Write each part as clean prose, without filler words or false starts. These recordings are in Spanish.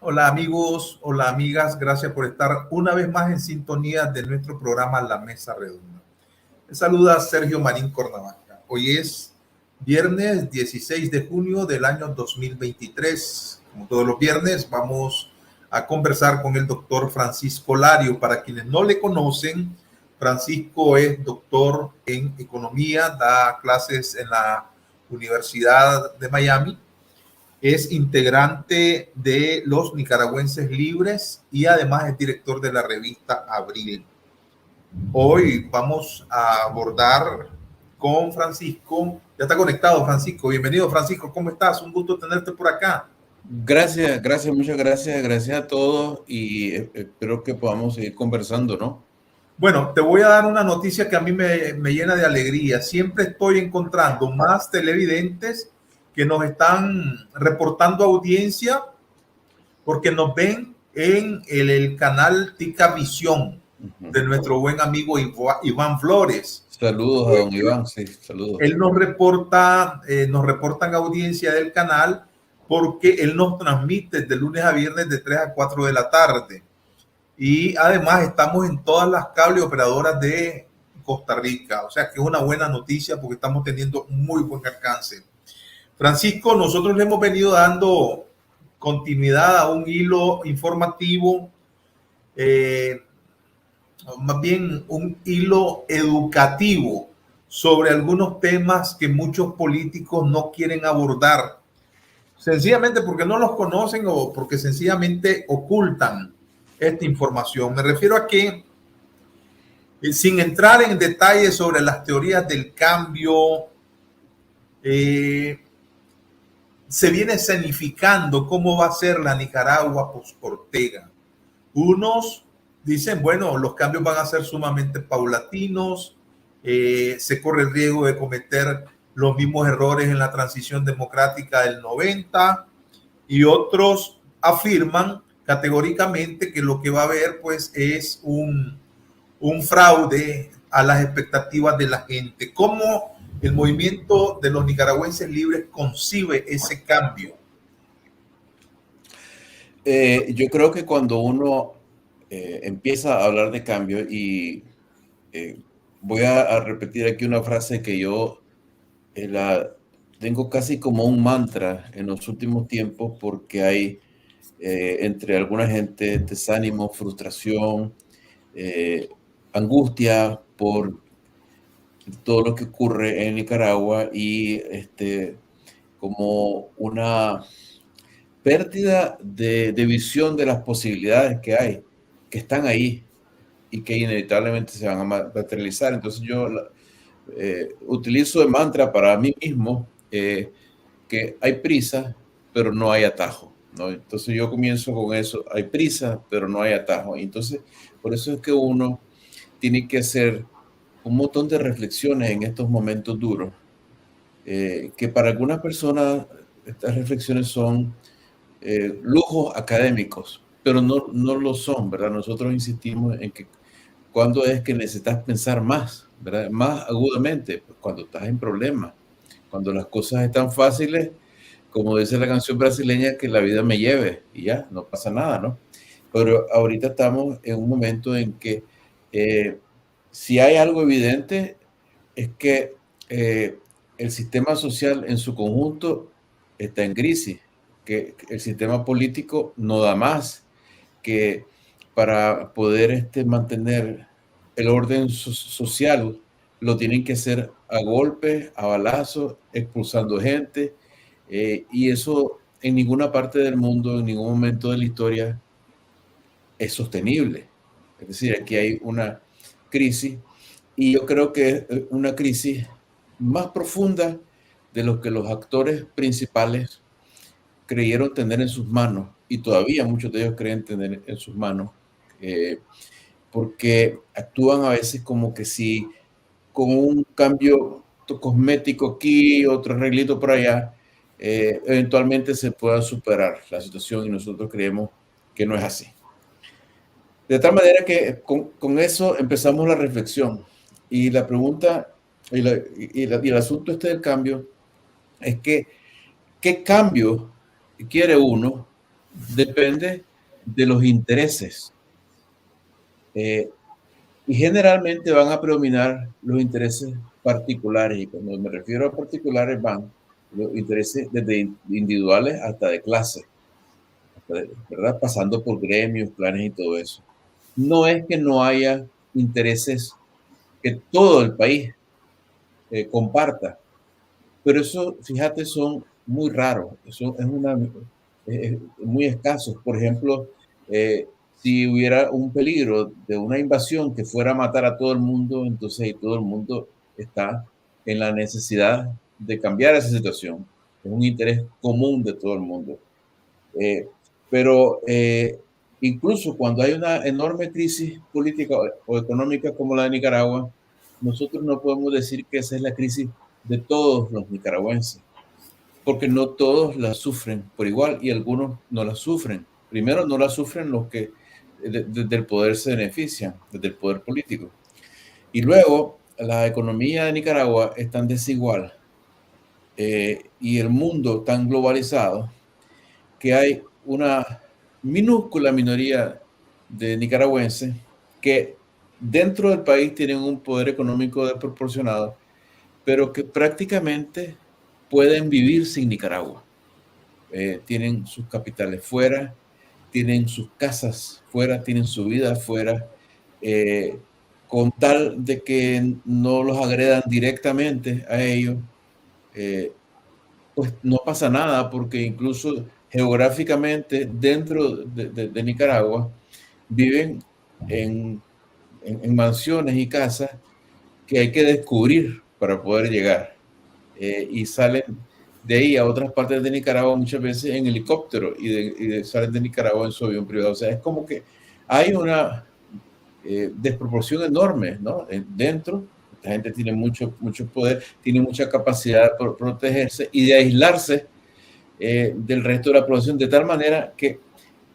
Hola amigos, hola amigas, gracias por estar una vez más en sintonía de nuestro programa La Mesa Redonda. Les saluda Sergio Marín Cornavaca. Hoy es viernes 16 de junio del año 2023. Como todos los viernes vamos a conversar con el doctor Francisco Lario. Para quienes no le conocen, Francisco es doctor en economía, da clases en la Universidad de Miami. Es integrante de los Nicaragüenses Libres y además es director de la revista Abril. Hoy vamos a abordar con Francisco. Ya está conectado, Francisco. Bienvenido, Francisco. ¿Cómo estás? Un gusto tenerte por acá. Gracias, muchas gracias. Gracias a todos y espero que podamos seguir conversando, ¿no? Bueno, te voy a dar una noticia que a mí me llena de alegría. Siempre estoy encontrando más televidentes que nos están reportando audiencia porque nos ven en el canal Tica Visión de nuestro buen amigo Iván Flores. Saludos a don Iván, sí, saludos. Él nos reportan audiencia del canal porque él nos transmite de lunes a viernes de 3 a 4 de la tarde. Y además estamos en todas las cable operadoras de Costa Rica. O sea que es una buena noticia porque estamos teniendo muy buen alcance. Francisco, nosotros le hemos venido dando continuidad a un hilo informativo, más bien un hilo educativo sobre algunos temas que muchos políticos no quieren abordar, sencillamente porque no los conocen o porque sencillamente ocultan esta información. Me refiero a que, sin entrar en detalles sobre las teorías del cambio, se viene escenificando cómo va a ser la Nicaragua post-Ortega. Unos dicen, bueno, los cambios van a ser sumamente paulatinos, se corre el riesgo de cometer los mismos errores en la transición democrática del 90, y otros afirman categóricamente que lo que va a haber pues es un fraude a las expectativas de la gente. ¿Cómo el movimiento de los nicaragüenses libres concibe ese cambio? Yo creo que cuando uno empieza a hablar de cambio, y voy a repetir aquí una frase que yo la tengo casi como un mantra en los últimos tiempos, porque hay entre alguna gente desánimo, frustración, angustia por todo lo que ocurre en Nicaragua y como una pérdida de visión de las posibilidades que hay, que están ahí y que inevitablemente se van a materializar. Entonces yo utilizo de mantra para mí mismo que hay prisa, pero no hay atajo, ¿no? Entonces yo comienzo con eso: hay prisa, pero no hay atajo. Y entonces por eso es que uno tiene que hacer un montón de reflexiones en estos momentos duros, que para algunas personas estas reflexiones son lujos académicos, pero no lo son, ¿verdad? Nosotros insistimos en que cuando es que necesitas pensar más, ¿verdad? Más agudamente, pues cuando estás en problemas, cuando las cosas están fáciles, como dice la canción brasileña, que la vida me lleve y ya, no pasa nada, ¿no? Pero ahorita estamos en un momento en que si hay algo evidente es que el sistema social en su conjunto está en crisis, que el sistema político no da más, que para poder mantener el orden social lo tienen que hacer a golpes, a balazos, expulsando gente, y eso en ninguna parte del mundo, en ningún momento de la historia es sostenible. Es decir, aquí hay una crisis, y yo creo que es una crisis más profunda de lo que los actores principales creyeron tener en sus manos, y todavía muchos de ellos creen tener en sus manos, porque actúan a veces como que si con un cambio cosmético aquí, otro arreglito por allá, eventualmente se pueda superar la situación, y nosotros creemos que no es así. De tal manera que con eso empezamos la reflexión, y la pregunta y el asunto del cambio es que qué cambio quiere uno depende de los intereses, y generalmente van a predominar los intereses particulares, y cuando me refiero a particulares van los intereses desde individuales hasta de clase, ¿verdad? Pasando por gremios, planes y todo eso. No es que no haya intereses que todo el país comparta, pero eso, fíjate, son muy raros, eso es muy escasos. Por ejemplo, si hubiera un peligro de una invasión que fuera a matar a todo el mundo, entonces todo el mundo está en la necesidad de cambiar esa situación. Es un interés común de todo el mundo. Eh, pero incluso cuando hay una enorme crisis política o económica como la de Nicaragua, nosotros no podemos decir que esa es la crisis de todos los nicaragüenses, porque no todos la sufren por igual, y algunos no la sufren. Primero, no la sufren los que desde el poder se benefician, desde el poder político. Y luego, la economía de Nicaragua es tan desigual, y el mundo tan globalizado, que hay una minúscula minoría de nicaragüenses que dentro del país tienen un poder económico desproporcionado, pero que prácticamente pueden vivir sin Nicaragua. Tienen sus capitales fuera, tienen sus casas fuera, tienen su vida fuera, con tal de que no los agredan directamente a ellos, pues no pasa nada, porque incluso geográficamente dentro de Nicaragua viven en, en mansiones y casas que hay que descubrir para poder llegar, y salen de ahí a otras partes de Nicaragua muchas veces en helicóptero, y salen de Nicaragua en su avión privado. O sea, es como que hay una desproporción enorme, ¿no? Dentro, la gente tiene mucho poder, tiene mucha capacidad de protegerse y de aislarse del resto de la población, de tal manera que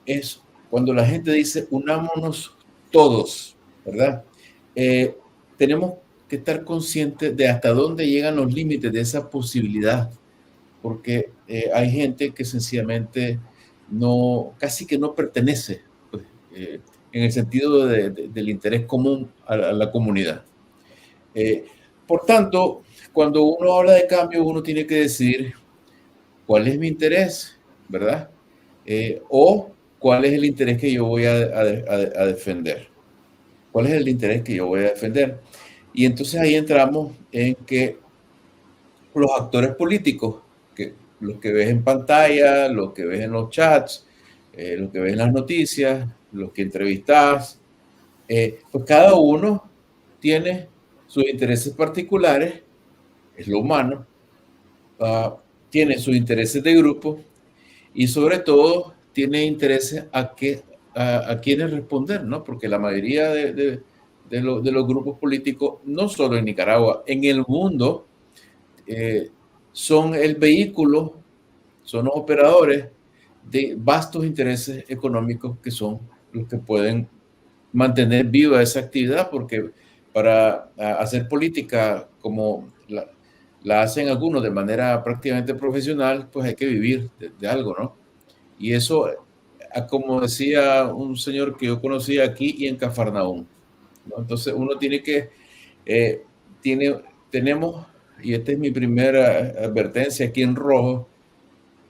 es cuando la gente dice unámonos todos, ¿verdad? Tenemos que estar conscientes de hasta dónde llegan los límites de esa posibilidad, porque hay gente que sencillamente casi que no pertenece, pues, en el sentido del interés común a la comunidad. Por tanto, cuando uno habla de cambio, uno tiene que decidir cuál es mi interés, ¿verdad? O cuál es el interés que yo voy a defender. ¿Cuál es el interés que yo voy a defender? Y entonces ahí entramos en que los actores políticos, los que ves en pantalla, los que ves en los chats, los que ves en las noticias, los que entrevistas, pues cada uno tiene sus intereses particulares, es lo humano, tiene sus intereses de grupo, y sobre todo tiene intereses a quienes responder, ¿no? Porque la mayoría de los grupos políticos, no solo en Nicaragua, en el mundo, son el vehículo, son los operadores de vastos intereses económicos, que son los que pueden mantener viva esa actividad, porque para hacer política como la hacen algunos de manera prácticamente profesional, pues hay que vivir de algo, ¿no? Y eso, como decía un señor que yo conocía aquí y en Cafarnaúm, ¿no? Entonces uno tiene que, tenemos, y esta es mi primera advertencia aquí en rojo,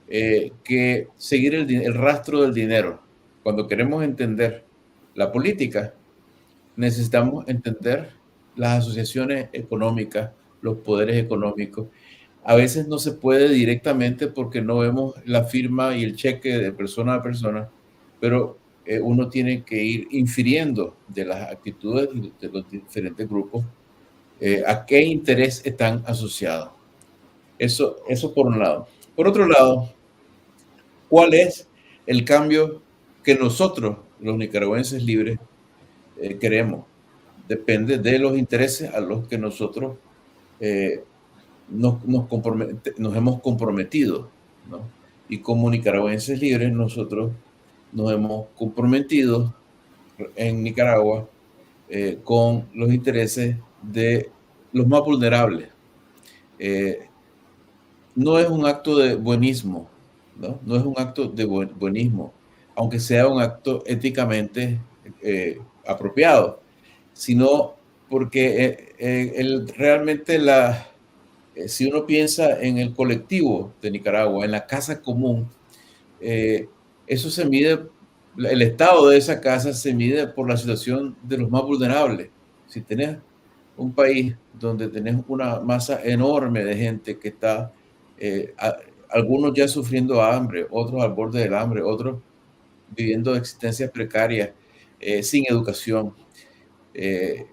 que seguir el rastro del dinero cuando queremos entender la política, necesitamos entender las asociaciones económicas, los poderes económicos. A veces no se puede directamente porque no vemos la firma y el cheque de persona a persona, pero uno tiene que ir infiriendo de las actitudes de los diferentes grupos a qué interés están asociados. Eso por un lado. Por otro lado, ¿cuál es el cambio que nosotros, los nicaragüenses libres, queremos? Depende de los intereses a los que nosotros nos hemos comprometido, ¿no? Y como nicaragüenses libres, nosotros nos hemos comprometido en Nicaragua con los intereses de los más vulnerables. No es un acto de buenismo, ¿no? No es un acto de buenismo, aunque sea un acto éticamente apropiado, sino porque realmente si uno piensa en el colectivo de Nicaragua, en la casa común, eso se mide, el estado de esa casa se mide por la situación de los más vulnerables. Si tenés un país donde tenés una masa enorme de gente que está, algunos ya sufriendo hambre, otros al borde del hambre, otros viviendo existencias precarias, sin educación. Eso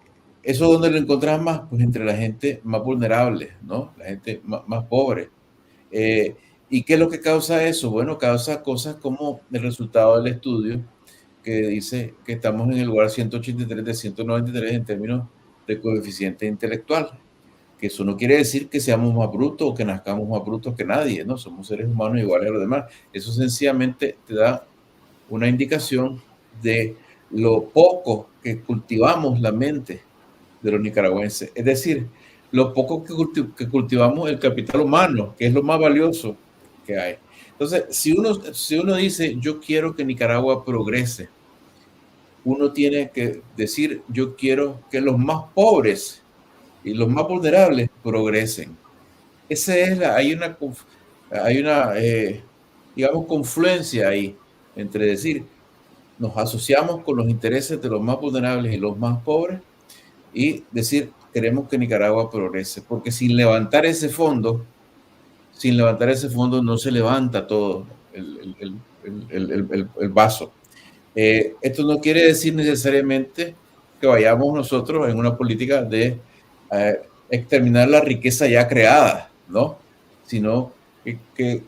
es donde lo encontrás más, pues entre la gente más vulnerable, ¿no? La gente más pobre. ¿Y qué es lo que causa eso? Bueno, causa cosas como el resultado del estudio que dice que estamos en el lugar 183 de 193 en términos de coeficiente intelectual. Que eso no quiere decir que seamos más brutos o que nazcamos más brutos que nadie, ¿no? Somos seres humanos iguales a los demás. Eso sencillamente te da una indicación de lo poco que cultivamos la mente de los nicaragüenses. Es decir, lo poco que cultivamos el capital humano, que es lo más valioso que hay. Entonces, si uno dice, yo quiero que Nicaragua progrese, uno tiene que decir, yo quiero que los más pobres y los más vulnerables progresen. Hay una digamos, confluencia ahí entre decir, nos asociamos con los intereses de los más vulnerables y los más pobres y decir, queremos que Nicaragua progrese, porque sin levantar ese fondo no se levanta todo el vaso. Esto no quiere decir necesariamente que vayamos nosotros en una política de exterminar la riqueza ya creada, ¿no? Sino que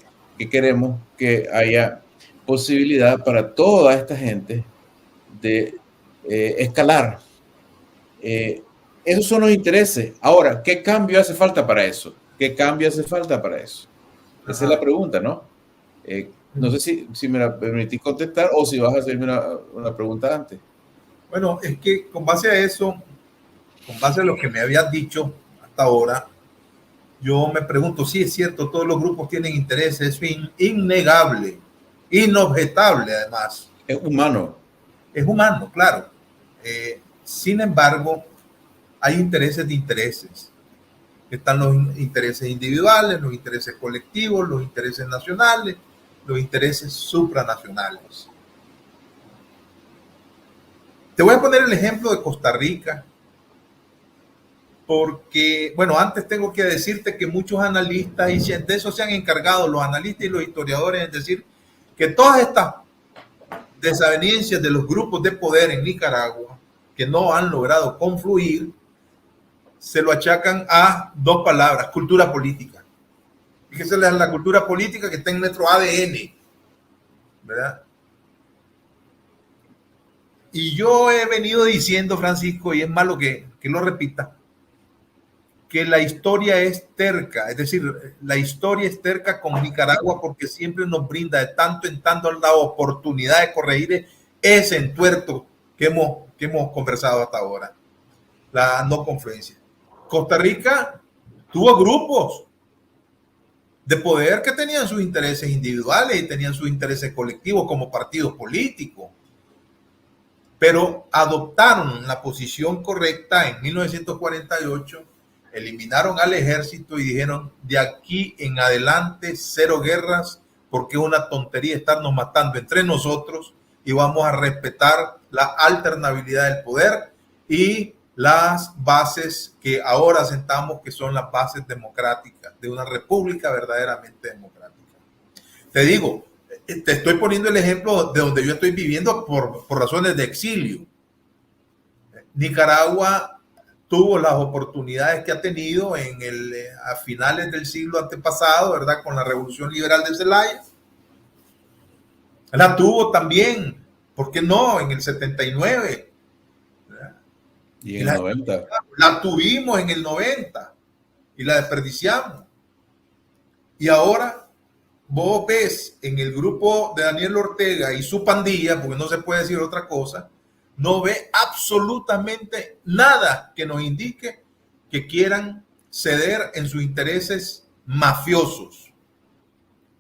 queremos que haya posibilidad para toda esta gente de escalar. Esos son los intereses. Ahora, ¿qué cambio hace falta para eso? ¿Qué cambio hace falta para eso? Esa es la pregunta, ¿no? No sé si me la permitís contestar o si vas a hacerme una pregunta antes. Bueno, es que con base a eso, con base a lo que me habías dicho hasta ahora, yo me pregunto, sí, es cierto, todos los grupos tienen intereses, es innegable, inobjetable además. Es humano. Es humano, claro. Sin embargo, hay intereses de intereses. Están los intereses individuales, los intereses colectivos, los intereses nacionales, los intereses supranacionales. Te voy a poner el ejemplo de Costa Rica, porque, bueno, antes tengo que decirte que muchos analistas, y de eso se han encargado los analistas y los historiadores, es decir, que todas estas desavenencias de los grupos de poder en Nicaragua, que no han logrado confluir, se lo achacan a dos palabras, cultura política. Fíjense la cultura política que está en nuestro ADN, ¿verdad? Y yo he venido diciendo, Francisco, y es malo que lo repita, que la historia es terca, es decir, la historia es terca con Nicaragua porque siempre nos brinda de tanto en tanto la oportunidad de corregir ese entuerto que hemos conversado hasta ahora, la no confluencia. Costa Rica tuvo grupos de poder que tenían sus intereses individuales y tenían sus intereses colectivos como partidos políticos, pero adoptaron la posición correcta en 1948, eliminaron al ejército y dijeron, de aquí en adelante cero guerras, porque es una tontería estarnos matando entre nosotros y vamos a respetar la alternabilidad del poder y las bases que ahora sentamos, que son las bases democráticas de una república verdaderamente democrática. Te digo, te estoy poniendo el ejemplo de donde yo estoy viviendo por razones de exilio. Nicaragua tuvo las oportunidades que ha tenido a finales del siglo antepasado, ¿verdad? Con la Revolución Liberal de Zelaya. La tuvo también, ¿por qué no? En el 79. ¿Verdad? Y en el 90. La tuvimos en el 90 y la desperdiciamos. Y ahora vos ves en el grupo de Daniel Ortega y su pandilla, porque no se puede decir otra cosa, no ve absolutamente nada que nos indique que quieran ceder en sus intereses mafiosos.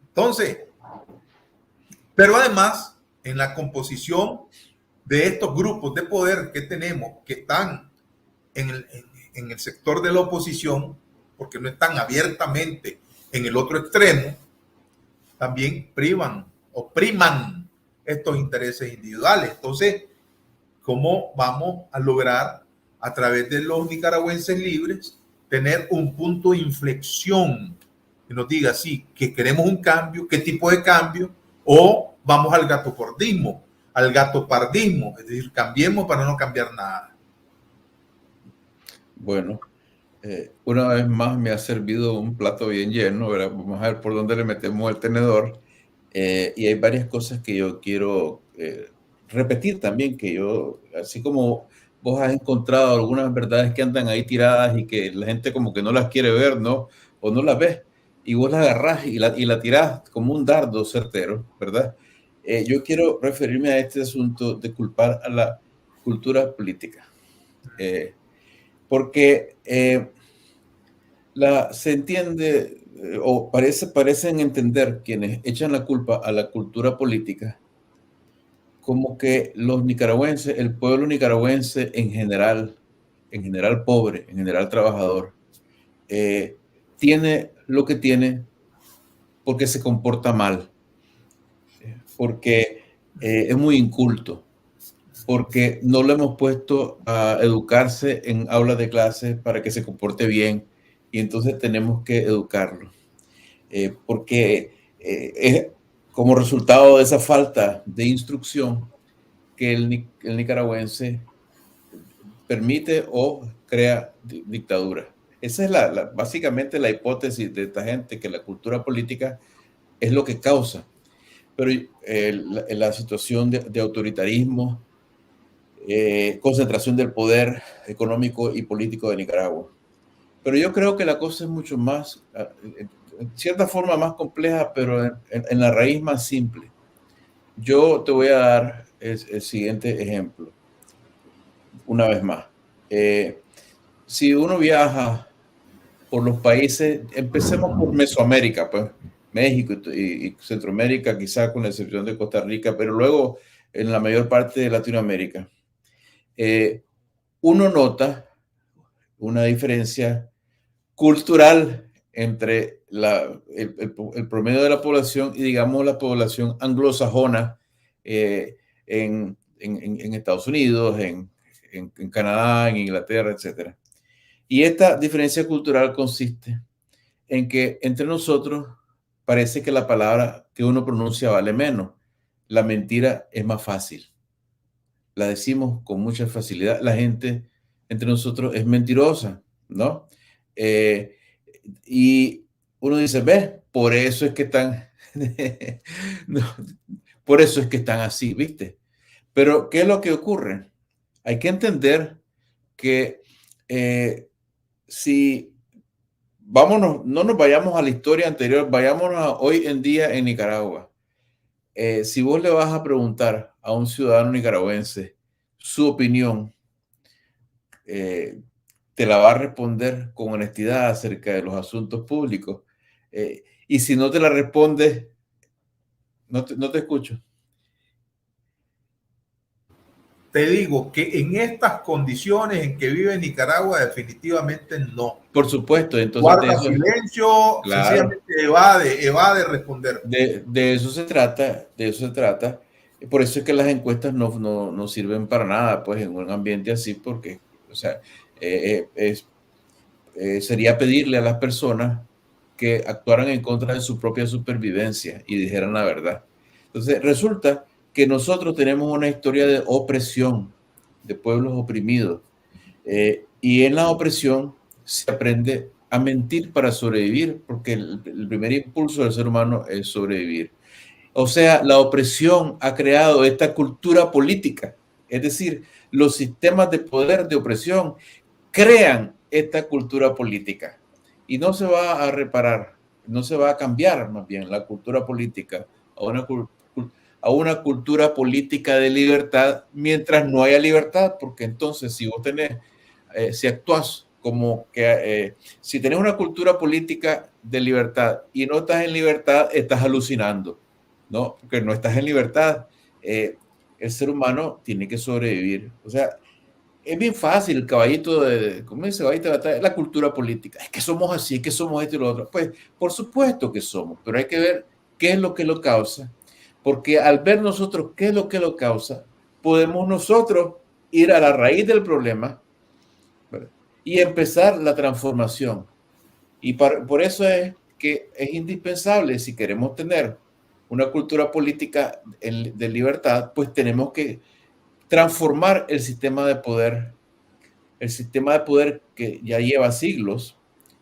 Entonces, pero además, en la composición de estos grupos de poder que tenemos, que están en el sector de la oposición, porque no están abiertamente en el otro extremo, también priman o priman estos intereses individuales. Entonces, ¿cómo vamos a lograr a través de los nicaragüenses libres tener un punto de inflexión que nos diga, sí, que queremos un cambio, qué tipo de cambio, o vamos al gatopardismo, es decir, cambiemos para no cambiar nada? Bueno, una vez más me ha servido un plato bien lleno, ¿verdad? Vamos a ver por dónde le metemos el tenedor. Y hay varias cosas que yo quiero repetir también, que yo, así como vos has encontrado algunas verdades que andan ahí tiradas y que la gente como que no las quiere ver, ¿no? O no las ves, y vos las agarrás y la tirás como un dardo certero, ¿verdad? Yo quiero referirme a este asunto de culpar a la cultura política. Porque se entiende, o parecen entender quienes echan la culpa a la cultura política, como que los nicaragüenses, el pueblo nicaragüense en general pobre, en general trabajador, tiene lo que tiene porque se comporta mal, porque es muy inculto, porque no lo hemos puesto a educarse en aulas de clases para que se comporte bien, y entonces tenemos que educarlo. Porque es como resultado de esa falta de instrucción que el nicaragüense permite o crea dictadura. Esa es básicamente la hipótesis de esta gente, que la cultura política es lo que causa. Pero la situación de autoritarismo, concentración del poder económico y político de Nicaragua. Pero yo creo que la cosa es mucho más, en cierta forma más compleja, pero en la raíz más simple. Yo te voy a dar el siguiente ejemplo, una vez más. Si uno viaja por los países, empecemos por Mesoamérica, pues México y Centroamérica, quizá con la excepción de Costa Rica, pero luego en la mayor parte de Latinoamérica, uno nota una diferencia cultural entre el promedio de la población y, digamos, la población anglosajona en Estados Unidos, en Canadá, en Inglaterra, etc. Y esta diferencia cultural consiste en que entre nosotros parece que la palabra que uno pronuncia vale menos. La mentira es más fácil. La decimos con mucha facilidad. La gente entre nosotros es mentirosa, ¿no? Y uno dice, ¿ves? Por eso es que están, no, por eso es que están así, ¿viste? Pero, ¿qué es lo que ocurre? Hay que entender que si vámonos, no nos vayamos a la historia anterior, vayámonos a hoy en día en Nicaragua. Si vos le vas a preguntar a un ciudadano nicaragüense su opinión, te la va a responder con honestidad acerca de los asuntos públicos. Y si no te la responde, no te escucho. Te digo que en estas condiciones en que vive Nicaragua, definitivamente no. Por supuesto. Entonces, guarda silencio, claro, sencillamente evade responder. De eso se trata, Por eso es que las encuestas no sirven para nada, pues, en un ambiente así, porque, o sea, sería pedirle a las personas que actuaran en contra de su propia supervivencia y dijeran la verdad. Entonces, resulta que nosotros tenemos una historia de opresión, de pueblos oprimidos, y en la opresión se aprende a mentir para sobrevivir, porque el primer impulso del ser humano es sobrevivir. O sea, la opresión ha creado esta cultura política, es decir, los sistemas de poder de opresión crean esta cultura política y no se va a reparar, no se va a cambiar más bien la cultura política a una cultura política de libertad mientras no haya libertad, porque entonces si vos tenés, si actúas como que, si tenés una cultura política de libertad y no estás en libertad, estás alucinando, ¿no? Porque no estás en libertad. El ser humano tiene que sobrevivir. O sea, es bien fácil el caballito ¿cómo dice? Caballito de batalla, la cultura política. Es que somos así, es que somos esto y lo otro. Pues, por supuesto que somos, pero hay que ver qué es lo que lo causa. Porque al ver nosotros qué es lo que lo causa, podemos nosotros ir a la raíz del problema, ¿verdad? Y empezar la transformación. Y por eso es que es indispensable, si queremos tener una cultura política de libertad, pues tenemos que transformar el sistema de poder que ya lleva siglos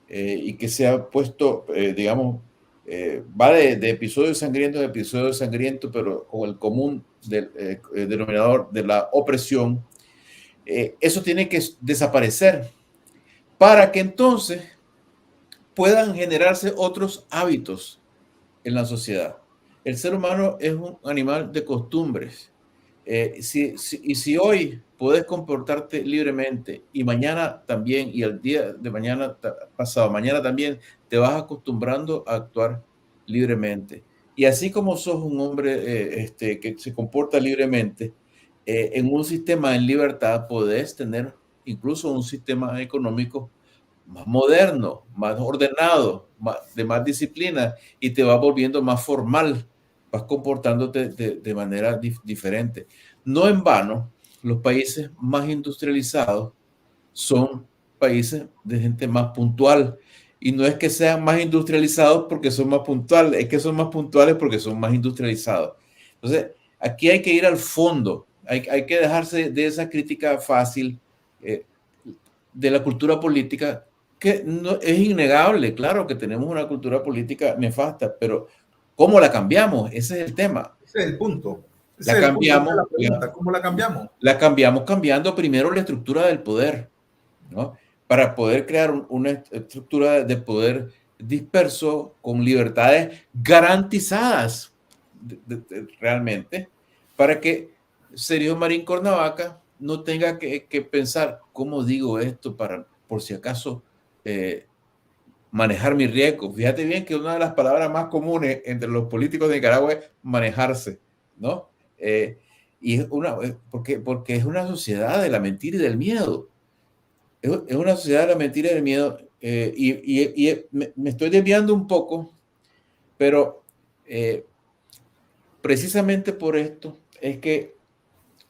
y que se ha puesto, digamos, va de episodio sangriento a episodio sangriento, pero con el común denominador de la opresión, eso tiene que desaparecer para que entonces puedan generarse otros hábitos en la sociedad. El ser humano es un animal de costumbres. Y si hoy puedes comportarte libremente y mañana también, y el día de mañana, pasado mañana también, te vas acostumbrando a actuar libremente. Y así como sos un hombre que se comporta libremente, en un sistema en libertad podés tener incluso un sistema económico más moderno, más ordenado, de más disciplina y te va volviendo más formal, vas comportándote de manera diferente. No en vano, los países más industrializados son países de gente más puntual. Y no es que sean más industrializados porque son más puntuales, es que son más puntuales porque son más industrializados. Entonces, aquí hay que ir al fondo, hay que dejarse de esa crítica fácil de la cultura política, que no, es innegable, claro que tenemos una cultura política nefasta, pero ¿cómo la cambiamos? Ese es el tema. Ese es el punto. Ese La es el punto de cambiamos, la pregunta. ¿Cómo la cambiamos? la cambiamos cambiando primero la estructura del poder, ¿no? Para poder crear una estructura de poder disperso con libertades garantizadas realmente, para que Sergio Marín Cornavaca no tenga que pensar cómo digo esto para, por si acaso, manejar mi riesgo. Fíjate bien que una de las palabras más comunes entre los políticos de Nicaragua es manejarse, ¿no? Y porque es una sociedad de la mentira y del miedo. Es una sociedad de la mentira y del miedo. Me estoy desviando un poco, pero precisamente por esto es que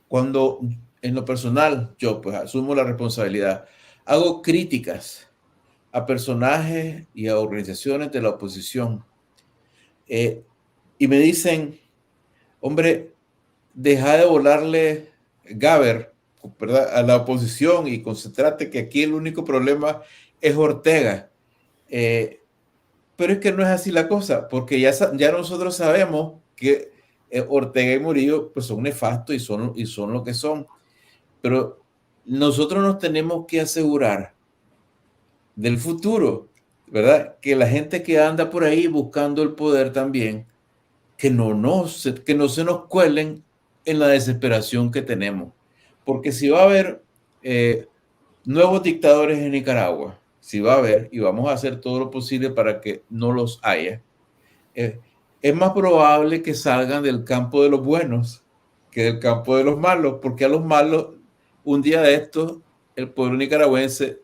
cuando en lo personal yo pues asumo la responsabilidad, hago críticas a personajes y a organizaciones de la oposición y me dicen, hombre, deja de volarle Gaber, ¿verdad?, a la oposición y concentrate que aquí el único problema es Ortega. Pero es que no es así la cosa, porque ya nosotros sabemos que Ortega y Murillo pues son nefastos y son lo que son. Pero nosotros nos tenemos que asegurar del futuro, ¿verdad? Que la gente que anda por ahí buscando el poder también, que no se nos cuelen en la desesperación que tenemos. Porque si va a haber nuevos dictadores en Nicaragua, si va a haber, y vamos a hacer todo lo posible para que no los haya, es más probable que salgan del campo de los buenos que del campo de los malos, porque a los malos, un día de estos, el pueblo nicaragüense,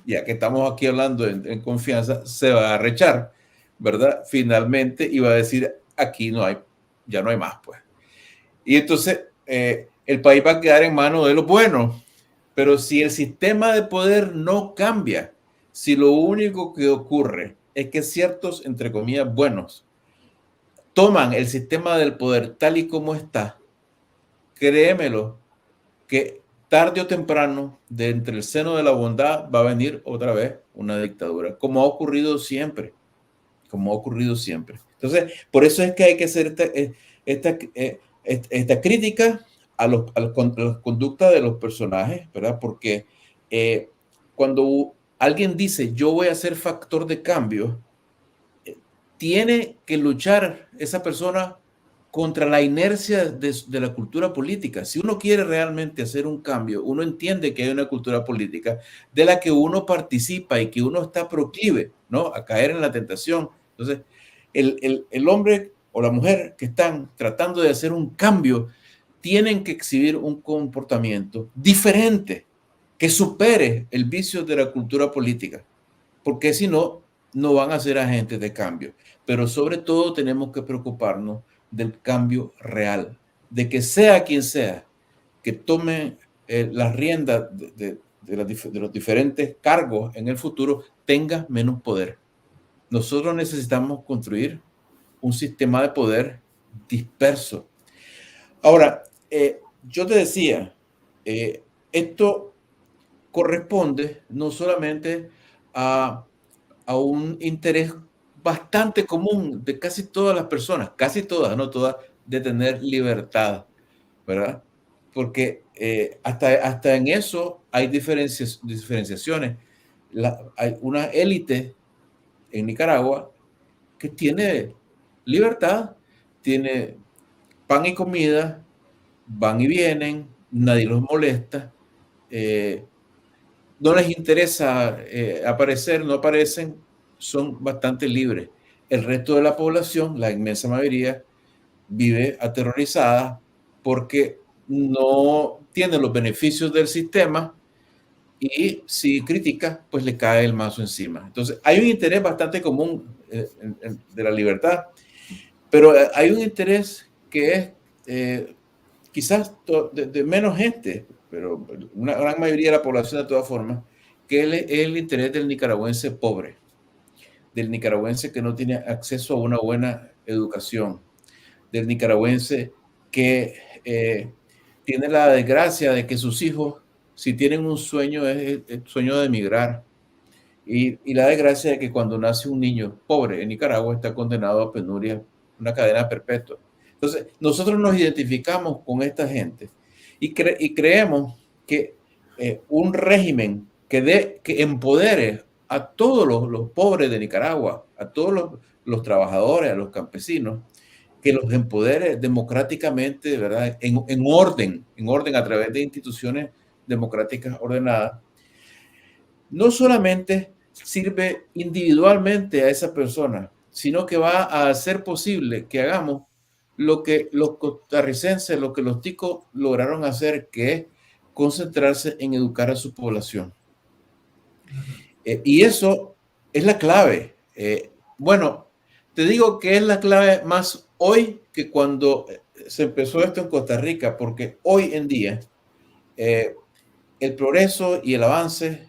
ya que estamos aquí hablando en confianza, se va a rechar, ¿verdad? Finalmente, y va a decir, aquí no hay, ya no hay más, pues. Y entonces el país va a quedar en manos de los buenos. Pero si el sistema de poder no cambia, si lo único que ocurre es que ciertos, entre comillas, buenos, toman el sistema del poder tal y como está, créemelo, que tarde o temprano, de entre el seno de la bondad, va a venir otra vez una dictadura, como ha ocurrido siempre, como ha ocurrido siempre. Entonces, por eso es que hay que hacer esta crítica a las conductas de los personajes, ¿verdad? Porque cuando alguien dice, yo voy a ser factor de cambio, tiene que luchar esa persona contra la inercia de la cultura política. Si uno quiere realmente hacer un cambio, uno entiende que hay una cultura política de la que uno participa y que uno está proclive, ¿no?, a caer en la tentación. Entonces, el hombre o la mujer que están tratando de hacer un cambio tienen que exhibir un comportamiento diferente que supere el vicio de la cultura política, porque si no, no van a ser agentes de cambio. Pero sobre todo tenemos que preocuparnos del cambio real, de que sea quien sea que tome las riendas de los diferentes cargos en el futuro, tenga menos poder. Nosotros necesitamos construir un sistema de poder disperso. Ahora, yo te decía, esto corresponde no solamente a un interés bastante común de casi todas las personas, casi todas, no todas, de tener libertad, ¿verdad? Porque hasta en eso hay diferenciaciones. Hay una élite en Nicaragua que tiene libertad, tiene pan y comida, van y vienen, nadie los molesta, no les interesa aparecer, no aparecen, son bastante libres. El resto de la población, la inmensa mayoría, vive aterrorizada porque no tiene los beneficios del sistema y si critica, pues le cae el mazo encima. Entonces, hay un interés bastante común de la libertad, pero hay un interés que es quizás de menos gente, pero una gran mayoría de la población de todas formas, que es el interés del nicaragüense pobre, del nicaragüense que no tiene acceso a una buena educación, del nicaragüense que tiene la desgracia de que sus hijos, si tienen un sueño, es el sueño de emigrar. Y la desgracia de que cuando nace un niño pobre en Nicaragua está condenado a penuria, una cadena perpetua. Entonces, nosotros nos identificamos con esta gente y creemos que un régimen que empodere a todos los pobres de Nicaragua, a todos los trabajadores, a los campesinos, que los empodere democráticamente, ¿verdad? En orden a través de instituciones democráticas ordenadas, no solamente sirve individualmente a esa persona, sino que va a hacer posible que hagamos lo que los costarricenses, lo que los ticos lograron hacer, que es concentrarse en educar a su población. Y eso es la clave. Bueno, te digo que es la clave más hoy que cuando se empezó esto en Costa Rica, porque hoy en día el progreso y el avance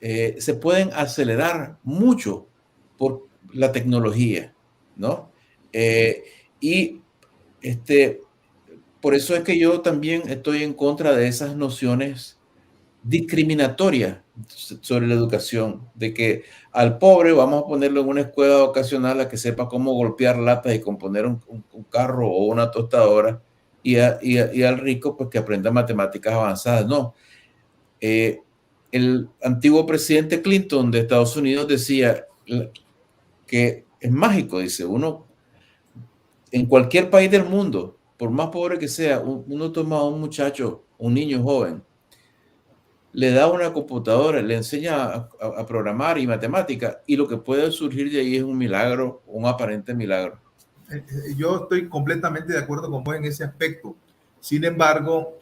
se pueden acelerar mucho por la tecnología, ¿no? Y por eso es que yo también estoy en contra de esas nociones discriminatorias sobre la educación, de que al pobre vamos a ponerlo en una escuela vocacional a que sepa cómo golpear latas y componer un carro o una tostadora, y al rico pues que aprenda matemáticas avanzadas. No. El antiguo presidente Clinton de Estados Unidos decía que es mágico, dice, uno en cualquier país del mundo, por más pobre que sea, uno toma a un muchacho, un niño joven, le da una computadora, le enseña a programar y matemática, y lo que puede surgir de ahí es un milagro, un aparente milagro. Yo estoy completamente de acuerdo con vos en ese aspecto. Sin embargo,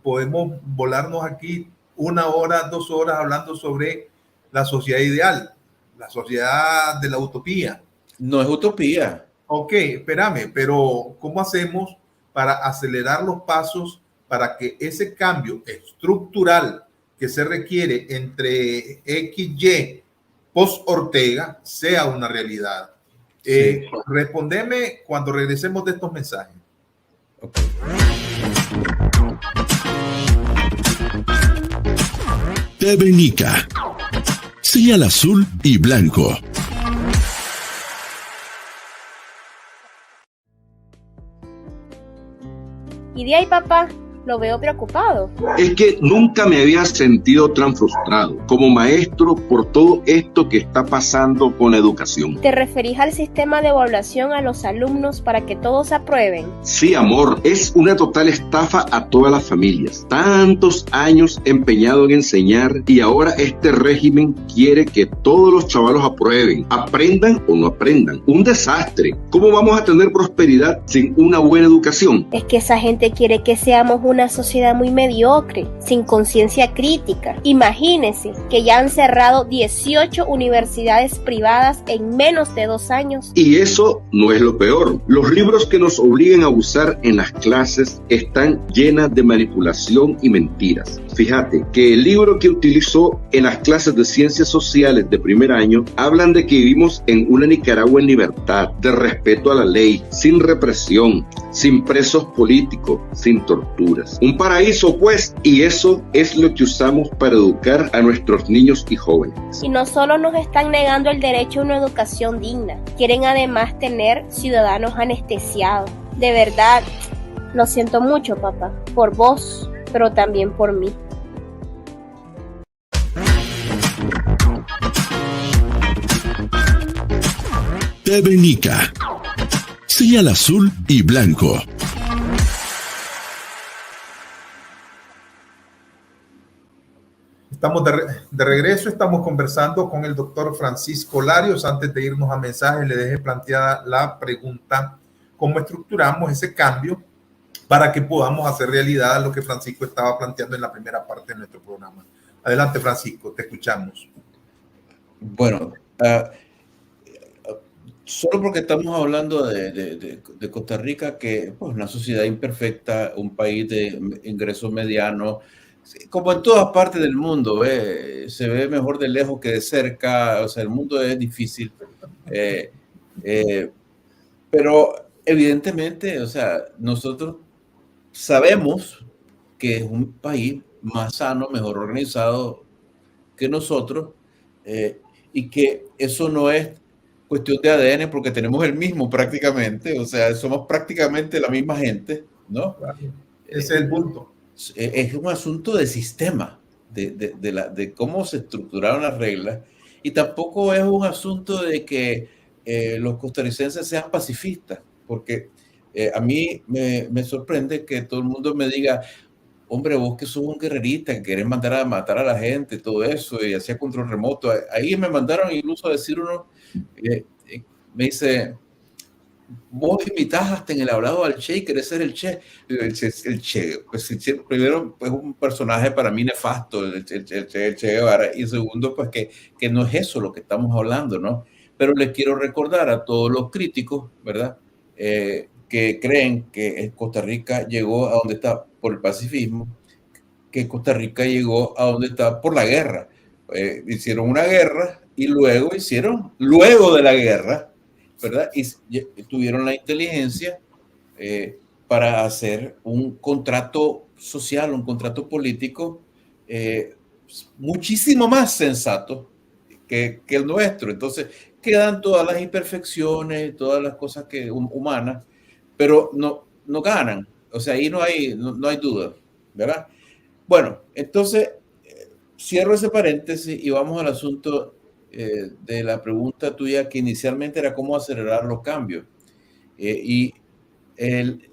podemos volarnos aquí 1 hora, 2 horas hablando sobre la sociedad ideal, la sociedad de la utopía. No es utopía. Ok, espérame, pero ¿cómo hacemos para acelerar los pasos para que ese cambio estructural que se requiere entre XY post Ortega sea una realidad. Sí. Respondeme cuando regresemos de estos mensajes. Okay. TV Nica. Señal azul y blanco. ¿Y de ahí, papá? Lo veo preocupado. Es que nunca me había sentido tan frustrado como maestro por todo esto que está pasando con la educación. ¿Te referís al sistema de evaluación a los alumnos para que todos aprueben? Sí, amor, es una total estafa a todas las familias. Tantos años empeñado en enseñar y ahora este régimen quiere que todos los chavalos aprueben, aprendan o no aprendan. Un desastre. ¿Cómo vamos a tener prosperidad sin una buena educación? Es que esa gente quiere que seamos una sociedad muy mediocre, sin conciencia crítica. Imagínense que ya han cerrado 18 universidades privadas en menos de 2 años. Y eso no es lo peor. Los libros que nos obligan a usar en las clases están llenas de manipulación y mentiras. Fíjate que el libro que utilizó en las clases de ciencias sociales de primer año hablan de que vivimos en una Nicaragua en libertad, de respeto a la ley, sin represión, sin presos políticos, sin torturas. Un paraíso, pues, y eso es lo que usamos para educar a nuestros niños y jóvenes. Y no solo nos están negando el derecho a una educación digna, quieren además tener ciudadanos anestesiados. De verdad, lo siento mucho, papá, por vos, pero también por mí. TV Nica. Señal azul y blanco. Estamos de regreso, estamos conversando con el doctor Francisco Larios. Antes de irnos a mensajes, le dejé planteada la pregunta: ¿cómo estructuramos ese cambio para que podamos hacer realidad lo que Francisco estaba planteando en la primera parte de nuestro programa? Adelante, Francisco, te escuchamos. Bueno, solo porque estamos hablando de Costa Rica, que es pues, una sociedad imperfecta, un país de ingreso mediano, como en todas partes del mundo, se ve mejor de lejos que de cerca, o sea, el mundo es difícil, pero evidentemente, o sea, nosotros sabemos que es un país más sano, mejor organizado que nosotros, y que eso no es cuestión de ADN porque tenemos el mismo prácticamente, o sea, somos prácticamente la misma gente, ¿no? Ese es el punto. Es un asunto de sistema, de cómo se estructuraron las reglas, y tampoco es un asunto de que los costarricenses sean pacifistas, porque a mí me sorprende que todo el mundo me diga: hombre, vos que sos un guerrerista, que querés mandar a matar a la gente, todo eso, y hacía control remoto. Ahí me mandaron incluso a decir uno, me dice: vos imitas hasta en el hablado al Che y querés ser el Che. El Che, pues primero, es un personaje para mí nefasto, el Che Guevara, y segundo, pues que no es eso lo que estamos hablando, ¿no? Pero les quiero recordar a todos los críticos, ¿verdad? Que creen que Costa Rica llegó a donde está por el pacifismo, que Costa Rica llegó a donde está por la guerra. Hicieron una guerra y luego de la guerra, ¿verdad? Y tuvieron la inteligencia para hacer un contrato social, un contrato político muchísimo más sensato que el nuestro. Entonces, quedan todas las imperfecciones, todas las cosas humanas, pero no ganan. O sea, ahí no hay duda, ¿verdad? Bueno, entonces, cierro ese paréntesis y vamos al asunto de la pregunta tuya, que inicialmente era cómo acelerar los cambios. Y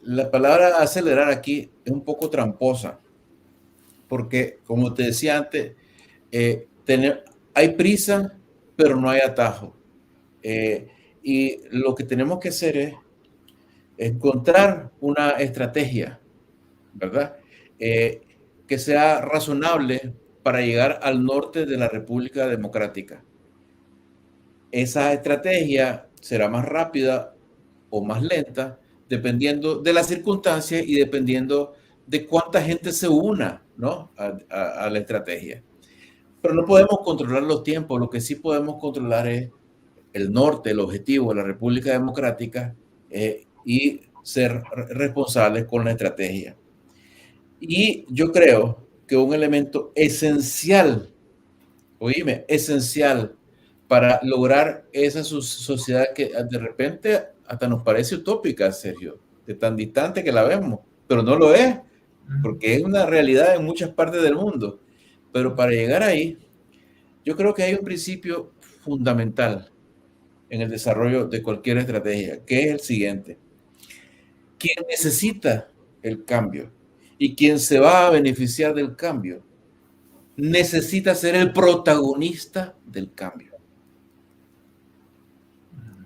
la palabra acelerar aquí es un poco tramposa, porque, como te decía antes, hay prisa, pero no hay atajo. Y lo que tenemos que hacer es encontrar una estrategia, ¿verdad? Que sea razonable para llegar al norte de la República Democrática. Esa estrategia será más rápida o más lenta, dependiendo de las circunstancias y dependiendo de cuánta gente se una, ¿no? a la estrategia. Pero no podemos controlar los tiempos. Lo que sí podemos controlar es el norte, el objetivo de la República Democrática y ser responsables con la estrategia. Y yo creo que un elemento esencial, oíme, esencial para lograr esa sociedad que de repente hasta nos parece utópica, Sergio, de tan distante que la vemos, pero no lo es, porque es una realidad en muchas partes del mundo. Pero para llegar ahí, yo creo que hay un principio fundamental en el desarrollo de cualquier estrategia, que es el siguiente. Quien necesita el cambio y quien se va a beneficiar del cambio, necesita ser el protagonista del cambio.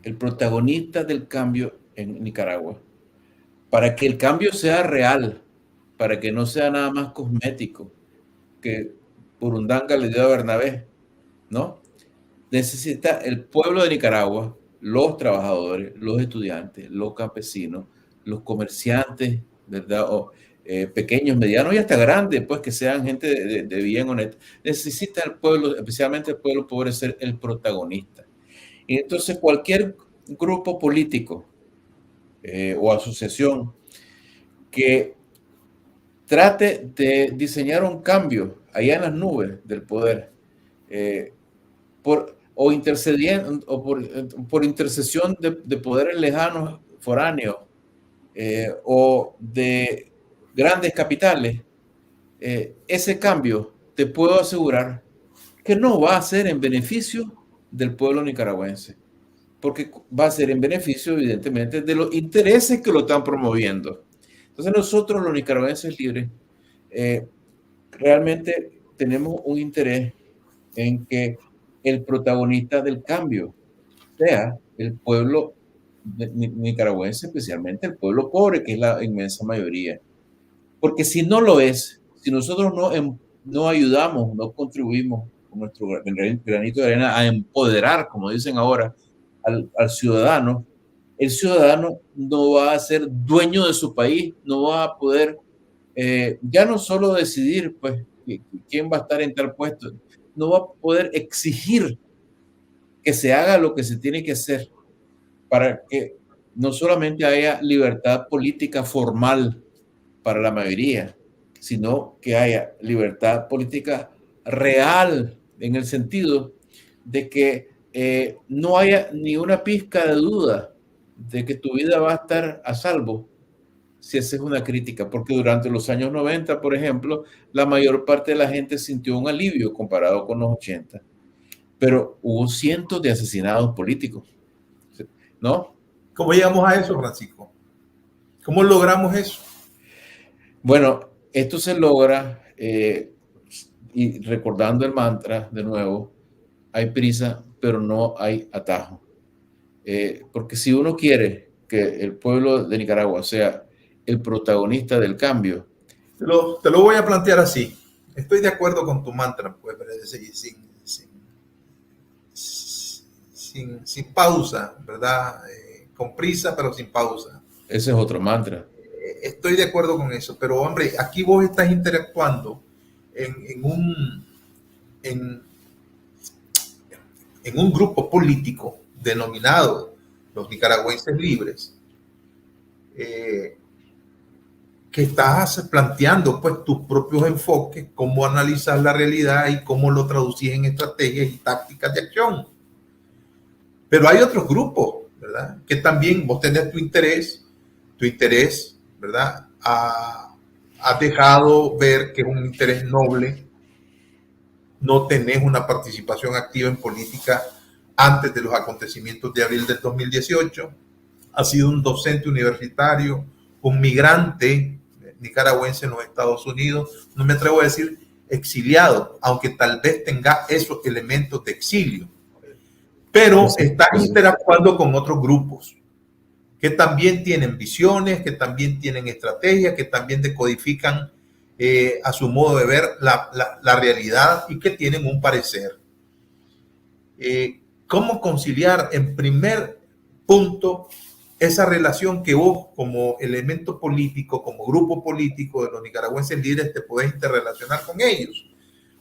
El protagonista del cambio en Nicaragua. Para que el cambio sea real, para que no sea nada más cosmético, que Burundanga le dio a Bernabé, ¿no? Necesita el pueblo de Nicaragua, los trabajadores, los estudiantes, los campesinos, los comerciantes, ¿verdad? Pequeños, medianos y hasta grandes, pues que sean gente de bien honesto. Necesita el pueblo, especialmente el pueblo pobre, ser el protagonista. Y entonces cualquier grupo político o asociación que trate de diseñar un cambio allá en las nubes del poder, por intercesión de poderes lejanos, foráneos, o de grandes capitales, ese cambio te puedo asegurar que no va a ser en beneficio del pueblo nicaragüense, porque va a ser en beneficio, evidentemente, de los intereses que lo están promoviendo. Entonces nosotros, los nicaragüenses libres, realmente tenemos un interés en que el protagonista del cambio sea el pueblo nicaragüense, especialmente el pueblo pobre, que es la inmensa mayoría. Porque si no lo es, si nosotros no ayudamos, no contribuimos con nuestro granito de arena a empoderar, como dicen ahora, al ciudadano, el ciudadano no va a ser dueño de su país, no va a poder ya no solo decidir pues quién va a estar en tal puesto, no va a poder exigir que se haga lo que se tiene que hacer para que no solamente haya libertad política formal para la mayoría, sino que haya libertad política real, en el sentido de que no haya ni una pizca de duda de que tu vida va a estar a salvo si esa es una crítica, porque durante los años 90, por ejemplo, la mayor parte de la gente sintió un alivio comparado con los 80, pero hubo cientos de asesinatos políticos, ¿no? ¿Cómo llegamos a eso, Francisco? ¿Cómo logramos eso? Bueno, esto se logra, y recordando el mantra de nuevo, hay prisa, pero no hay atajo. Porque si uno quiere que el pueblo de Nicaragua sea el protagonista del cambio. Te lo voy a plantear así. Estoy de acuerdo con tu mantra, pues, sin pausa, ¿verdad? Con prisa, pero sin pausa. Ese es otro mantra. Estoy de acuerdo con eso, pero hombre, aquí vos estás interactuando en un grupo político denominado los nicaragüenses libres, que estás planteando pues tus propios enfoques, cómo analizar la realidad y cómo lo traducís en estrategias y tácticas de acción. Pero hay otros grupos, ¿verdad? Que también vos tenés tu interés, ¿verdad? Has dejado ver que es un interés noble, no tenés una participación activa en política antes de los acontecimientos de abril del 2018, has sido un docente universitario, un migrante nicaragüense en los Estados Unidos, no me atrevo a decir exiliado, aunque tal vez tenga esos elementos de exilio, pero están interactuando con otros grupos que también tienen visiones, que también tienen estrategias, que también decodifican a su modo de ver la realidad y que tienen un parecer. ¿Cómo conciliar? En primer punto, esa relación que vos como elemento político, como grupo político de los nicaragüenses líderes, te podés interrelacionar con ellos,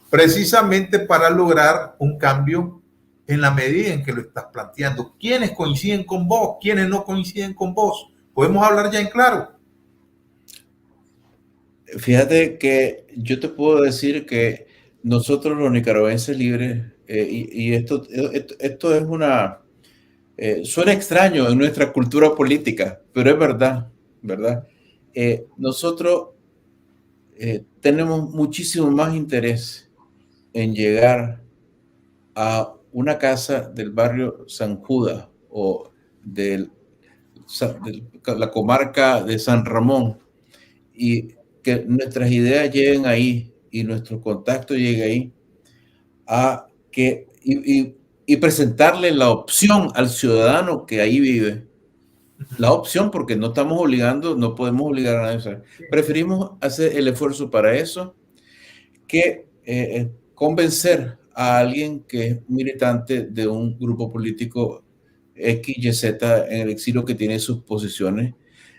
precisamente para lograr un cambio en la medida en que lo estás planteando. ¿Quiénes coinciden con vos? ¿Quiénes no coinciden con vos? Podemos hablar ya en claro. Fíjate que yo te puedo decir que nosotros los nicaragüenses libres, y esto es una... suena extraño en nuestra cultura política, pero es verdad, ¿verdad? Nosotros tenemos muchísimo más interés en llegar a una casa del barrio San Judas o de la comarca de San Ramón y que nuestras ideas lleguen ahí y nuestro contacto llegue ahí y presentarle la opción al ciudadano que ahí vive. La opción, porque no estamos obligando, no podemos obligar a nadie. O sea, preferimos hacer el esfuerzo para eso que convencer a alguien que es militante de un grupo político X, Y, Z en el exilio que tiene sus posiciones.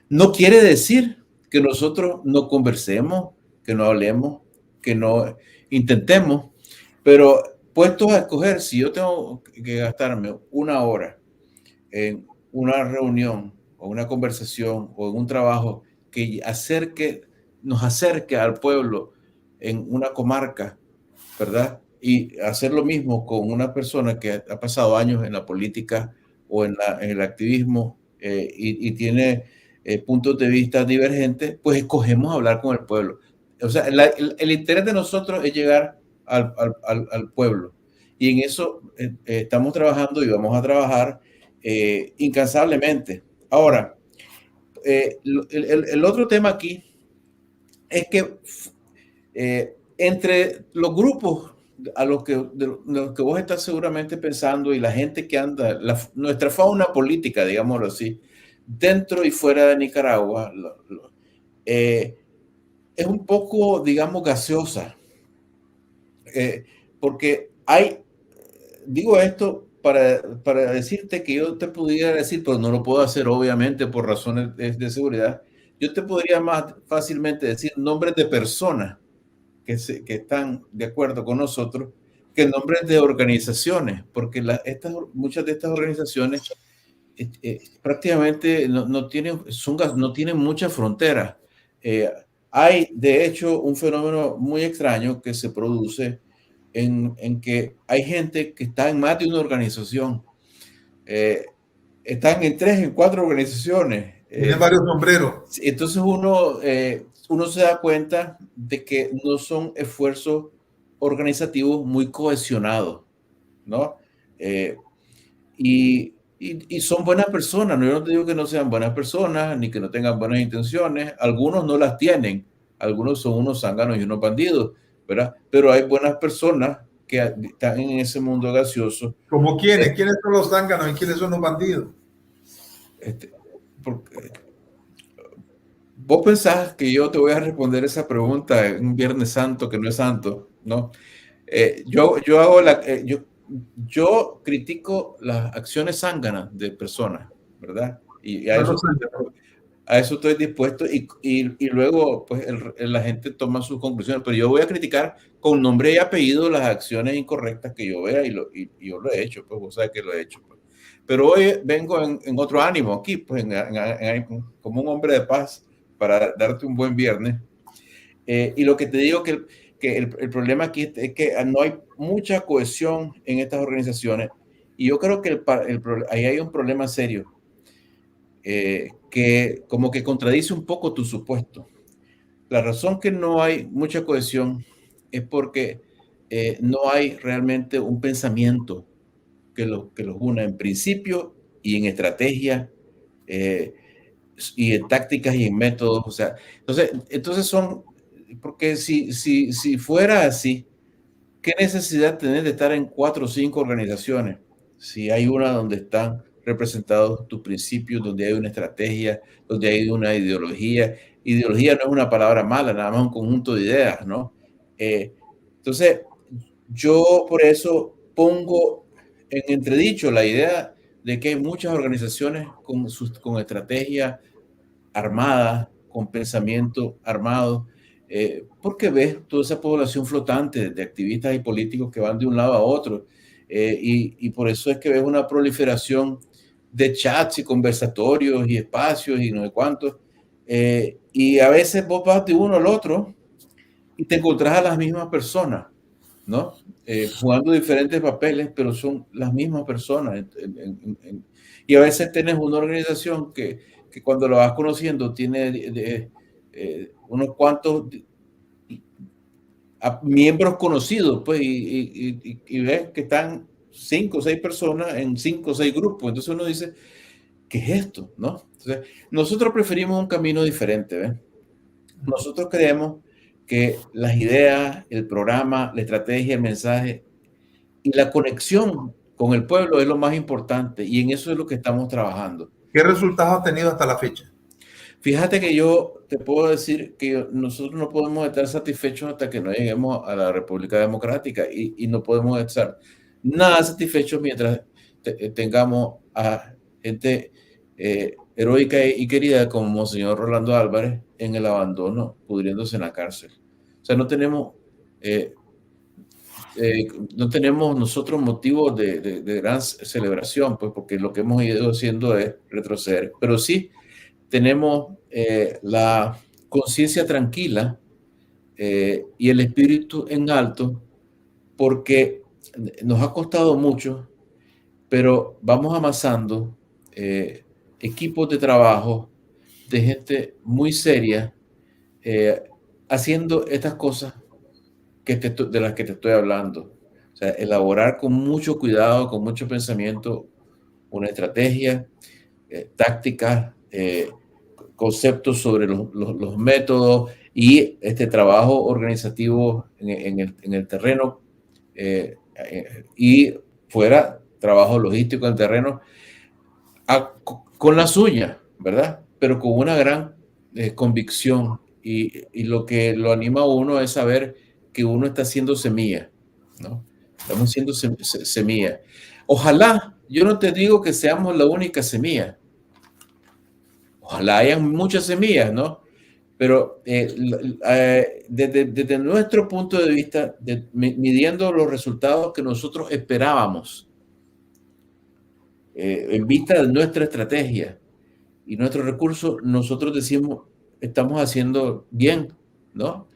No quiere decir que nosotros no conversemos, que no hablemos, que no intentemos, pero puestos a escoger, si yo tengo que gastarme una hora en una reunión o una conversación o en un trabajo que nos acerque al pueblo en una comarca, ¿verdad? Y hacer lo mismo con una persona que ha pasado años en la política o en el activismo y tiene puntos de vista divergentes, pues escogemos hablar con el pueblo. O sea, el interés de nosotros es llegar al pueblo. Y en eso estamos trabajando y vamos a trabajar incansablemente. Ahora, el otro tema aquí es que entre los grupos de los que vos estás seguramente pensando y la gente que anda, nuestra fauna política, digámoslo así, dentro y fuera de Nicaragua, es un poco, digamos, gaseosa. Porque digo esto para decirte que yo te pudiera decir, pero no lo puedo hacer obviamente por razones de seguridad, yo te podría más fácilmente decir nombres de personas que están de acuerdo con nosotros que nombres de organizaciones, porque muchas de estas organizaciones prácticamente no tienen muchas fronteras. Hay, de hecho, un fenómeno muy extraño que se produce en que hay gente que está en más de una organización. Están en 3, en 4 organizaciones. Tienen varios sombreros. Entonces uno se da cuenta de que no son esfuerzos organizativos muy cohesionados, ¿no? Y son buenas personas, ¿no? Yo no te digo que no sean buenas personas, ni que no tengan buenas intenciones. Algunos no las tienen, algunos son unos zánganos y unos bandidos, ¿verdad? Pero hay buenas personas que están en ese mundo gaseoso. ¿Como quiénes? ¿Quiénes son los zánganos y quiénes son los bandidos? Vos pensás que yo te voy a responder esa pregunta en un Viernes Santo que no es santo, ¿no? Yo critico las acciones zánganas de personas, ¿verdad? Y a eso estoy dispuesto y luego pues la gente toma sus conclusiones, pero yo voy a criticar con nombre y apellido las acciones incorrectas que yo vea y yo lo he hecho, pues vos sabés que lo he hecho. Pues. Pero hoy vengo en otro ánimo aquí, pues como un hombre de paz para darte un buen viernes. Y lo que te digo que el problema aquí es que no hay mucha cohesión en estas organizaciones y yo creo que ahí hay un problema serio que como que contradice un poco tu supuesto. La razón que no hay mucha cohesión es porque no hay realmente un pensamiento que los una en principio y en estrategia y en tácticas y en métodos. O sea, entonces porque si fuera así, ¿qué necesidad tenés de estar en 4 o 5 organizaciones? Si hay una donde están representados tus principios, donde hay una estrategia, donde hay una ideología. Ideología no es una palabra mala, nada más un conjunto de ideas, ¿no? Entonces, yo por eso pongo en entredicho la idea de que hay muchas organizaciones con estrategia armada, con pensamiento armado, porque ves toda esa población flotante de activistas y políticos que van de un lado a otro, y por eso es que ves una proliferación de chats y conversatorios y espacios y no sé cuántos, y a veces vos vas de uno al otro y te encontrás a las mismas personas, ¿no? Jugando diferentes papeles, pero son las mismas personas. Y a veces tienes una organización que cuando la vas conociendo tiene unos cuantos miembros conocidos, pues, y ves que están 5 o 6 personas en 5 o 6 grupos. Entonces uno dice, ¿qué es esto? ¿No? Entonces, nosotros preferimos un camino diferente, ¿ves? Nosotros creemos que las ideas, el programa, la estrategia, el mensaje y la conexión con el pueblo es lo más importante, y en eso es lo que estamos trabajando. ¿Qué resultados ha tenido hasta la fecha? Fíjate que yo te puedo decir que nosotros no podemos estar satisfechos hasta que no lleguemos a la República Democrática, y no podemos estar nada satisfechos mientras tengamos a gente heroica y querida como Monseñor Rolando Álvarez en el abandono, pudriéndose en la cárcel. O sea, no tenemos nosotros motivos de gran celebración, pues, porque lo que hemos ido haciendo es retroceder, pero sí tenemos la conciencia tranquila y el espíritu en alto, porque nos ha costado mucho, pero vamos amasando equipos de trabajo de gente muy seria, haciendo estas cosas de las que te estoy hablando. O sea, elaborar con mucho cuidado, con mucho pensamiento, una estrategia, tácticas, conceptos sobre los métodos y este trabajo organizativo en el terreno, y fuera trabajo logístico en el terreno, con la suya, ¿verdad? Pero con una gran convicción, y lo que lo anima a uno es saber que uno está haciendo semilla, ¿no? Estamos haciendo semilla. Ojalá, yo no te digo que seamos la única semilla. Ojalá hayan muchas semillas, ¿no? Pero desde nuestro punto de vista, midiendo los resultados que nosotros esperábamos, en vista de nuestra estrategia y nuestros recursos, nosotros decimos, estamos haciendo bien, ¿no?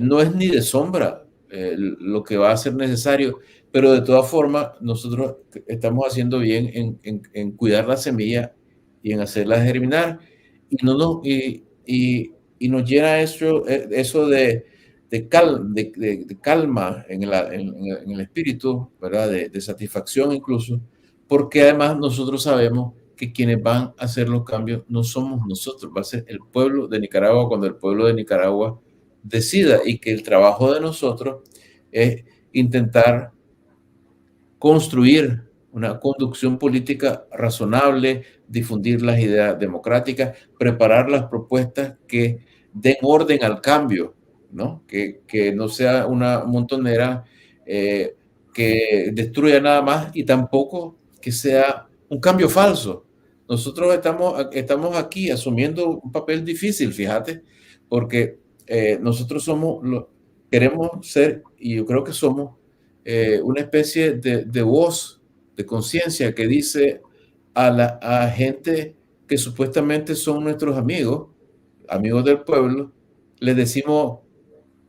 No es ni de sombra lo que va a ser necesario, pero de todas formas, nosotros estamos haciendo bien en cuidar la semilla y en hacerla germinar, y nos llena eso de calma en el espíritu, ¿verdad? De satisfacción incluso, porque además nosotros sabemos que quienes van a hacer los cambios no somos nosotros, va a ser el pueblo de Nicaragua cuando el pueblo de Nicaragua decida, y que el trabajo de nosotros es intentar construir una conducción política razonable, difundir las ideas democráticas, preparar las propuestas que den orden al cambio, ¿no? Que no sea una montonera que destruya nada más, y tampoco que sea un cambio falso. Nosotros estamos aquí asumiendo un papel difícil, fíjate, porque nosotros queremos ser, y yo creo que somos, una especie de voz de conciencia que dice a gente que supuestamente son nuestros amigos del pueblo, les decimos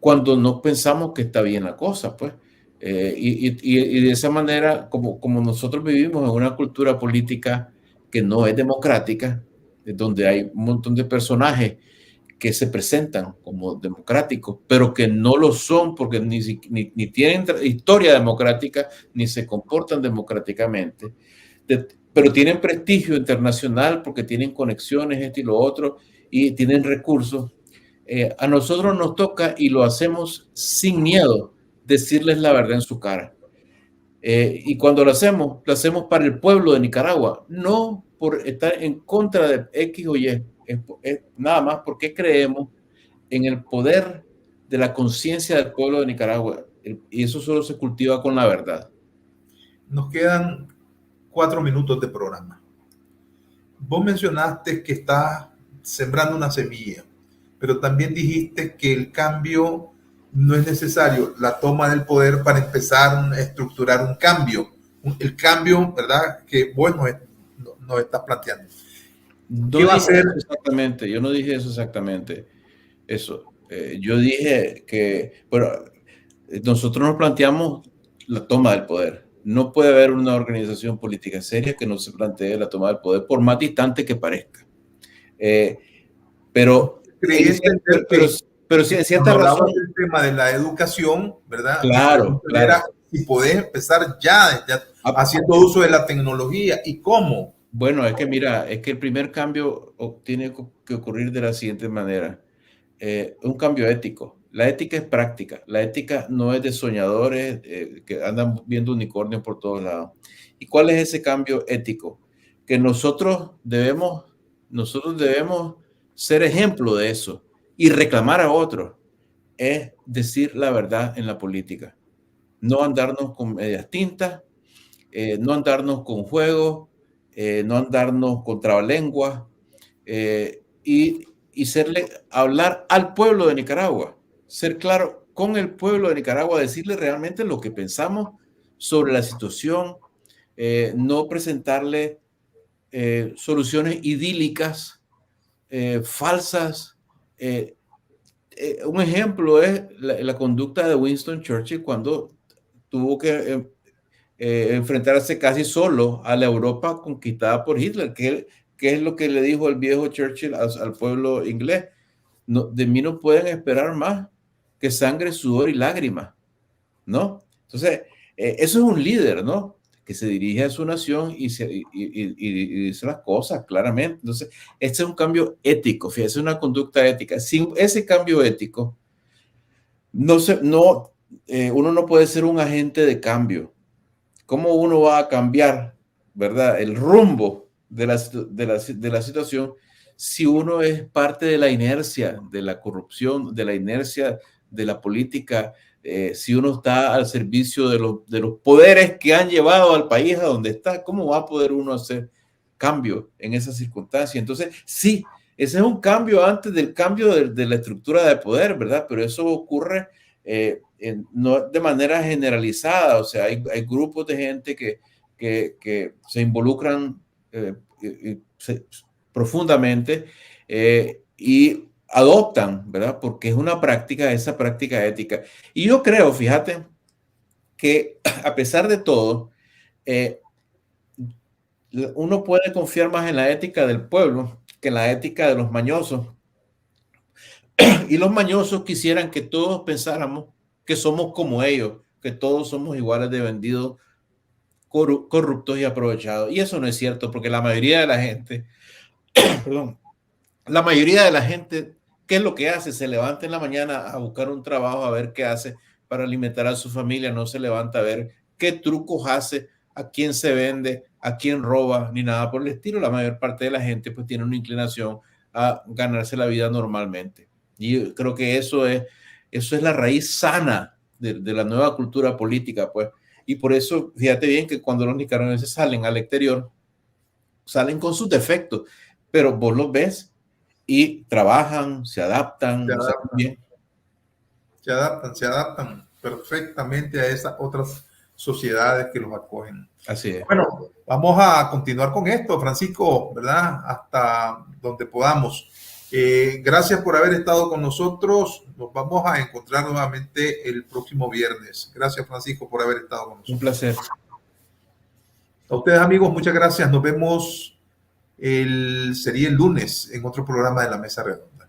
cuando no pensamos que está bien la cosa, pues. Y de esa manera, como nosotros vivimos en una cultura política que no es democrática, donde hay un montón de personajes que se presentan como democráticos, pero que no lo son porque ni tienen historia democrática, ni se comportan democráticamente, pero tienen prestigio internacional porque tienen conexiones, esto y lo otro, y tienen recursos. A nosotros nos toca, y lo hacemos sin miedo, decirles la verdad en su cara. Y cuando lo hacemos para el pueblo de Nicaragua, no por estar en contra de X o Y, es nada más porque creemos en el poder de la conciencia del pueblo de Nicaragua, y eso solo se cultiva con la verdad. Nos quedan 4 minutos de programa. Vos mencionaste que estás sembrando una semilla, pero también dijiste que el cambio no es necesario, la toma del poder para empezar a estructurar un cambio. El cambio, ¿verdad?, que vos nos estás planteando. ¿Qué va a ser? Exactamente, yo no dije eso exactamente. Eso. Yo dije que, bueno, nosotros nos planteamos la toma del poder. No puede haber una organización política seria que no se plantee la toma del poder, por más distante que parezca. Pero sí, en cierta razón. El tema de la educación, ¿verdad? Claro, claro. Y poder empezar ya haciendo uso de la tecnología. ¿Y cómo? Bueno, es que mira, es que el primer cambio tiene que ocurrir de la siguiente manera. Un cambio ético. La ética es práctica. La ética no es de soñadores que andan viendo unicornios por todos lados. ¿Y cuál es ese cambio ético? Que nosotros debemos ser ejemplo de eso y reclamar a otros. Es decir la verdad en la política. No andarnos con medias tintas, no andarnos con juegos, no andarnos con trabalenguas y hablar al pueblo de Nicaragua, ser claro con el pueblo de Nicaragua, decirle realmente lo que pensamos sobre la situación, no presentarle soluciones idílicas, falsas. Un ejemplo es la conducta de Winston Churchill cuando tuvo que enfrentarse casi solo a la Europa conquistada por Hitler, que es lo que le dijo el viejo Churchill al pueblo inglés. No, de mí no pueden esperar más que sangre, sudor y lágrimas, ¿no? Entonces, eso es un líder, ¿no?, que se dirige a su nación y dice las cosas claramente. Entonces, este es un cambio ético, fíjate, es una conducta ética. Sin ese cambio ético, uno no puede ser un agente de cambio. ¿Cómo uno va a cambiar, verdad, el rumbo de la situación si uno es parte de la inercia de la corrupción, de la inercia de la política, si uno está al servicio de los poderes que han llevado al país a donde está? ¿Cómo va a poder uno hacer cambio en esas circunstancias? Entonces, sí, ese es un cambio antes del cambio de la estructura de poder, ¿verdad? Pero eso ocurre no de manera generalizada. O sea, hay grupos de gente que se involucran profundamente y adoptan, ¿verdad? Porque es esa práctica ética. Y yo creo, fíjate, que a pesar de todo, uno puede confiar más en la ética del pueblo que en la ética de los mañosos. Y los mañosos quisieran que todos pensáramos que somos como ellos, que todos somos iguales de vendidos, corruptos y aprovechados. Y eso no es cierto, porque la mayoría de la gente, ¿qué es lo que hace? Se levanta en la mañana a buscar un trabajo, a ver qué hace para alimentar a su familia. No se levanta a ver qué trucos hace, a quién se vende, a quién roba, ni nada por el estilo. La mayor parte de la gente pues tiene una inclinación a ganarse la vida normalmente. Y yo creo que eso es la raíz sana de la nueva cultura política, pues. Y por eso, fíjate bien que cuando los nicaragüenses salen al exterior, salen con sus defectos, pero vos los ves y trabajan, se adaptan. Se adaptan perfectamente a esas otras sociedades que los acogen. Así es. Bueno, vamos a continuar con esto, Francisco, ¿verdad? Hasta donde podamos. Gracias por haber estado con nosotros. Nos vamos a encontrar nuevamente el próximo viernes. Gracias, Francisco, por haber estado con nosotros. Un placer. A ustedes, amigos, muchas gracias. Nos vemos sería el lunes en otro programa de La Mesa Redonda.